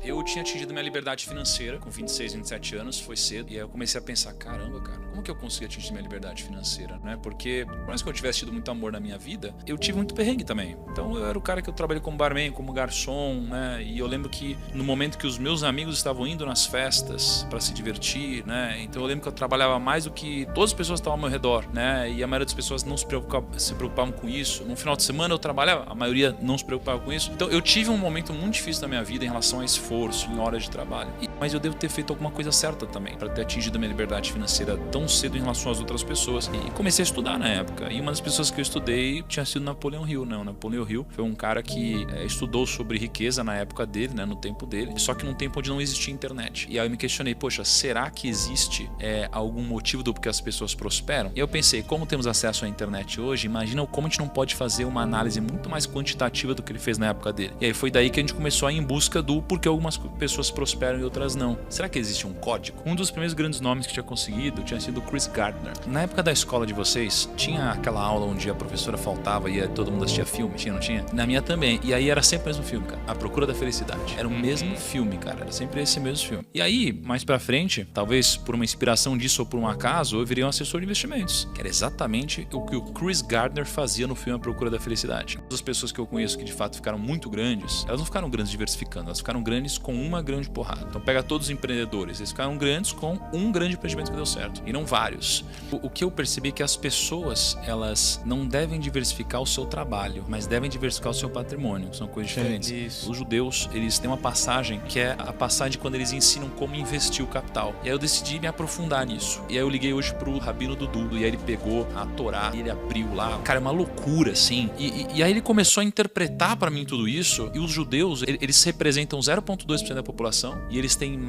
eu tinha atingido minha liberdade financeira com 26, 27 anos, foi cedo. E aí eu comecei a pensar, caramba, cara, como que eu consegui atingir minha liberdade financeira, né? Porque, por mais que eu tivesse tido muito amor na minha vida, eu tive muito perrengue também. Então eu era o cara que eu trabalhei como barman, como garçom, né? E eu lembro que no momento que os meus amigos estavam indo nas festas para se divertir, né? Então eu lembro que eu trabalhava mais do que todas as pessoas que estavam ao meu redor, né? E a maioria das pessoas não se preocupavam com isso. No final de semana eu trabalhava, a maioria não se preocupava com isso. Então eu tive um momento muito difícil da minha vida em relação a esforço, em horas de trabalho. Mas eu devo ter feito alguma coisa certa também para ter atingido a minha liberdade financeira tão cedo em relação às outras pessoas. E comecei a estudar na época. E uma das pessoas que eu estudei tinha sido Napoleão Hill, né? O Napoleão Hill foi um cara que estudou sobre riqueza na época dele, né? No tempo dele. Só que num tempo onde não existia internet. E aí eu me questionei, poxa, será que existe algum motivo do porquê as pessoas prosperam? E eu pensei, como temos acesso à internet hoje, imagina como a gente não pode fazer uma análise muito mais quantitativa do que ele fez na época dele. E aí foi daí que a gente começou a ir em busca do porquê algumas pessoas prosperam e outras não. Será que existe um código? Um dos primeiros grandes nomes que tinha conseguido tinha sido Chris Gardner. Na época da escola de vocês, tinha aquela aula onde a professora faltava e todo mundo assistia filme? Tinha, não tinha? Na minha também. E aí era sempre o mesmo filme, cara. A Procura da Felicidade. Era o mesmo filme, cara. Era sempre esse mesmo filme. E aí, mais pra frente, talvez por uma inspiração disso ou por um acaso, eu virei um assessor de investimentos. Que era exatamente o que o Chris Gardner fazia no filme A Procura da Felicidade. As pessoas que eu conheço que de fato ficaram muito grandes, elas não ficaram grandes diversificando, elas ficaram grandes com uma grande porrada. Então pega todos os empreendedores, eles ficaram grandes com um grande empreendimento que deu certo, e não vários. O que eu percebi é que as pessoas, elas não devem diversificar o seu trabalho, mas devem diversificar o seu patrimônio. São coisas diferentes. Isso. Os judeus, eles têm uma passagem que é a passagem quando eles ensinam como investir o capital. E aí eu decidi me aprofundar nisso. E aí eu liguei hoje pro Rabino Dudu, e aí ele pegou a Torá, e ele abriu lá. Cara, é uma loucura, assim. E aí ele começou a interpretar pra mim tudo isso, e os judeus, eles representam 0,2% da população, e eles têm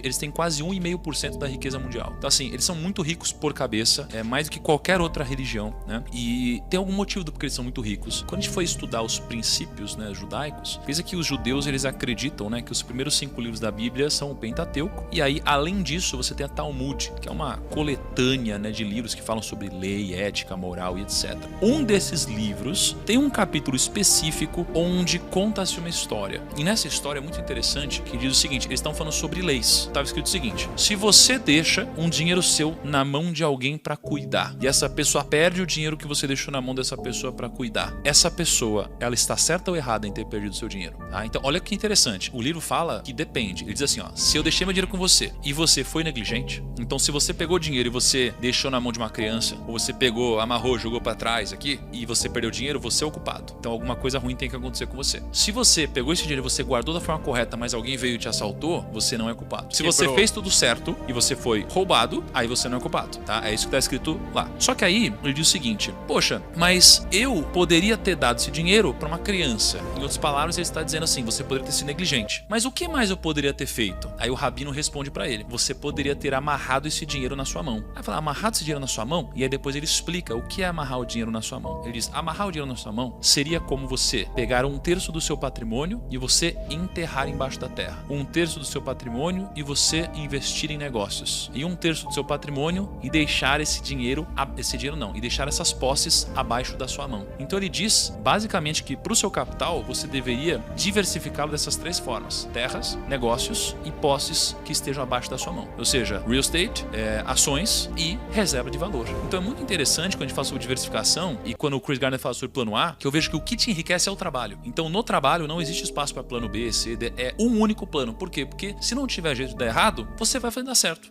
eles têm quase 1,5% da riqueza mundial. Então assim, eles são muito ricos por cabeça, mais do que qualquer outra religião, né? E tem algum motivo do porquê eles são muito ricos. Quando a gente foi estudar os princípios, né, judaicos, pensa que os judeus, eles acreditam, né, que os primeiros 5 livros da Bíblia são o Pentateuco, e aí, além disso, você tem a Talmud, que é uma coletânea, né, de livros que falam sobre lei, ética, moral e etc. Um desses livros tem um capítulo específico onde conta-se uma história. E nessa história é muito interessante que diz o seguinte, eles estão falando sobre leis. Estava escrito o seguinte, se você deixa um dinheiro seu na mão de alguém para cuidar, e essa pessoa perde o dinheiro que você deixou na mão dessa pessoa para cuidar, essa pessoa, ela está certa ou errada em ter perdido seu dinheiro? Tá? Então, olha que interessante. O livro fala que depende. Ele diz assim, ó, se eu deixei meu dinheiro com você e você foi negligente, então se você pegou o dinheiro e você deixou na mão de uma criança, ou você pegou, amarrou, jogou para trás aqui, e você perdeu o dinheiro, você é o culpado. Então alguma coisa ruim tem que acontecer com você. Se você pegou esse dinheiro e você guardou da forma correta, mas alguém veio e te assaltou, você não é culpado. Se você fez tudo certo e você foi roubado, aí você não é culpado, tá? É isso que tá escrito lá. Só que aí ele diz o seguinte, poxa, mas eu poderia ter dado esse dinheiro para uma criança. Em outras palavras, ele está dizendo assim, você poderia ter sido negligente. Mas o que mais eu poderia ter feito? Aí o rabino responde para ele, você poderia ter amarrado esse dinheiro na sua mão. Aí fala, amarrado esse dinheiro na sua mão? E aí depois ele explica o que é amarrar o dinheiro na sua mão. Ele diz, amarrar o dinheiro na sua mão seria como você pegar 1/3 do seu patrimônio e você enterrar embaixo da terra. 1/3 do seu patrimônio e você investir em negócios. E 1/3 do seu patrimônio e deixar e deixar essas posses abaixo da sua mão. Então ele diz, basicamente, que para o seu capital você deveria diversificá-lo dessas 3 formas: terras, negócios e posses que estejam abaixo da sua mão. Ou seja, real estate, ações e reserva de valor. Então é muito interessante quando a gente fala sobre diversificação e quando o Chris Gardner fala sobre plano A, que eu vejo que o que te enriquece é o trabalho. Então no trabalho não existe espaço para plano B, C, D, é um único plano. Por quê? Porque se não tiver jeito de dar errado, você vai fazer dar certo. Tá?